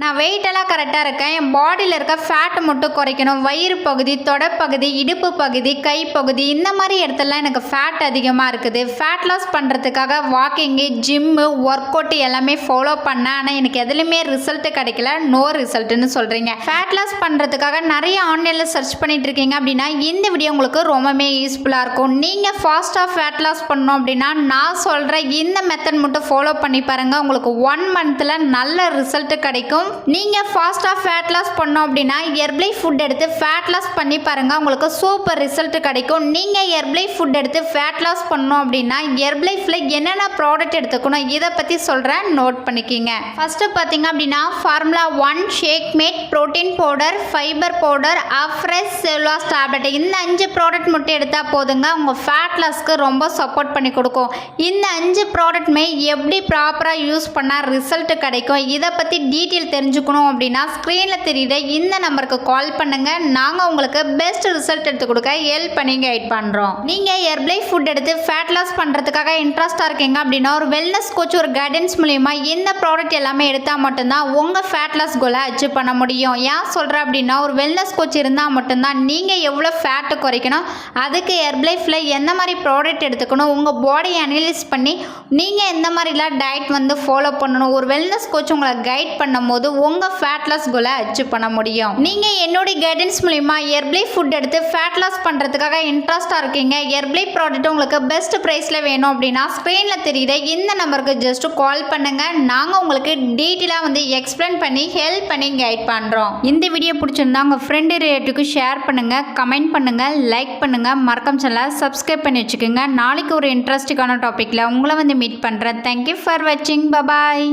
நான் வெயிட்டெல்லாம் கரெக்டாக இருக்கேன். என் பாடியில் இருக்க ஃபேட்டை மட்டும் குறைக்கணும். வயிறு பகுதி, தொடைப்பகுதி, இடுப்பு பகுதி, கைப்பகுதி இந்த மாதிரி இடத்துலலாம் எனக்கு ஃபேட் அதிகமாக இருக்குது. ஃபேட் லாஸ் பண்ணுறதுக்காக வாக்கிங்கு, ஜிம்மு, ஒர்க் அவுட் எல்லாமே ஃபாலோ பண்ணேன். ஆனால் எனக்கு எதுலையுமே ரிசல்ட்டு கிடைக்கல. நோ ரிசல்ட்டுன்னு சொல்கிறீங்க. ஃபேட் லாஸ் பண்ணுறதுக்காக நிறைய ஆன்லைனில் சர்ச் பண்ணிட்டு இருக்கீங்க அப்படின்னா இந்த வீடியோ உங்களுக்கு ரொம்பவே யூஸ்ஃபுல்லாக இருக்கும். நீங்கள் ஃபாஸ்ட்டாக ஃபேட் லாஸ் பண்ணணும் அப்படின்னா நான் சொல்கிற இந்த மெத்தட் மட்டும் ஃபாலோ பண்ணி பாருங்கள். உங்களுக்கு 1 மந்த்தில் நல்ல ரிசல்ட்டு கிடைக்கும். நீங்கள் ஃபாஸ்ட்டாக ஃபேட் லாஸ் பண்ணோம் அப்படின்னா ஹெர்பலை ஃபுட் எடுத்து ஃபேட் லாஸ் பண்ணி பாருங்கள். உங்களுக்கு சூப்பர் ரிசல்ட் கிடைக்கும். நீங்கள் ஹெர்பலை ஃபுட் எடுத்து ஃபேட் லாஸ் பண்ணோம் அப்படின்னா ஹெர்பலைஃபில் என்னென்ன ப்ராடக்ட் எடுத்துக்கணும் இதை பற்றி சொல்கிறேன், நோட் பண்ணிக்கிங்க. ஃபஸ்ட்டு பார்த்தீங்க அப்படின்னா formula 1 Shake Mate, protein powder, fibre powder, Afresh Cell U Loss tablet இந்த 5 ப்ராடக்ட் மட்டும் எடுத்தால் போதுங்க. உங்கள் ஃபேட் லாஸ்க்கு ரொம்ப சப்போர்ட் பண்ணி கொடுக்கும். இந்த 5 ப்ராடக்ட்டுமே எப்படி ப்ராப்பராக யூஸ் பண்ணால் ரிசல்ட் கிடைக்கும் இதை பற்றி டீட்டெயில் தெரிஞ்சுக்கணும் அப்படின்னா ஸ்க்ரீனில் தெரியுற இந்த நம்பருக்கு கால் பண்ணுங்கள். நாங்கள் உங்களுக்கு பெஸ்ட் ரிசல்ட் எடுத்து கொடுக்க ஹெல்ப் பண்ணி கைட் பண்ணுறோம். நீங்கள் ஹெர்பலை ஃபுட் எடுத்து ஃபேட் லாஸ் பண்ணுறதுக்காக இன்ட்ரெஸ்ட்டாக இருக்கீங்க அப்படின்னா ஒரு வெல்னஸ் கோச் ஒரு கைடன்ஸ் மூலிமா இந்த ப்ராடக்ட் எல்லாமே எடுத்தால் மட்டும்தான் உங்கள் ஃபேட் லாஸ் கோலை அச்சீவ் பண்ண முடியும். ஏன் சொல்கிறேன் அப்படின்னா ஒரு வெல்னஸ் கோச் இருந்தால் மட்டும்தான் நீங்கள் எவ்வளோ ஃபேட்டு குறைக்கணும், அதுக்கு ஹெர்பலைஃபில் எந்த மாதிரி ப்ராடக்ட் எடுத்துக்கணும், உங்கள் பாடியை அனலைஸ் பண்ணி நீங்கள் எந்த மாதிரிலாம் டயட் ஃபாலோ பண்ணணும், ஒரு வெல்னஸ் கோச் உங்களை கைட் பண்ணும்போது உங்கள் ஃபேட் லாஸ் கோலை அச்சீவ் பண்ண முடியும். நீங்கள் என்னுடைய கைடன்ஸ் மூலிமா ஹெர்பலை ஃபுட் எடுத்து ஃபேட் லாஸ் பண்ணுறதுக்காக இன்ட்ரெஸ்ட்டாக இருக்கீங்க, ஹெர்பலை ப்ராடக்ட் உங்களுக்கு பெஸ்ட் ப்ரைஸில் வேணும் அப்படின்னா ஸ்க்ரீனில் தெரியுற இந்த நம்பருக்கு ஜஸ்ட் கால் பண்ணுங்கள். நாங்கள் உங்களுக்கு டீட்டெயிலாக எக்ஸ்பிளைன் பண்ணி ஹெல்ப் பண்ணி கைட் பண்ணுறோம். இந்த வீடியோ பிடிச்சிருந்தா உங்கள் ஃப்ரெண்டு ரிலேட்டிவ்க்கு ஷேர் பண்ணுங்கள், கமெண்ட் பண்ணுங்கள், லைக் பண்ணுங்கள், மறக்காம சேனலை சப்ஸ்கிரைப் பண்ணி வச்சுக்கோங்க. நாளைக்கு ஒரு இன்ட்ரெஸ்டிங்கான டாப்பிக்கில் உங்களை மீட் பண்ணுறேன். தேங்க்யூ ஃபார் வாட்சிங். பபாய்.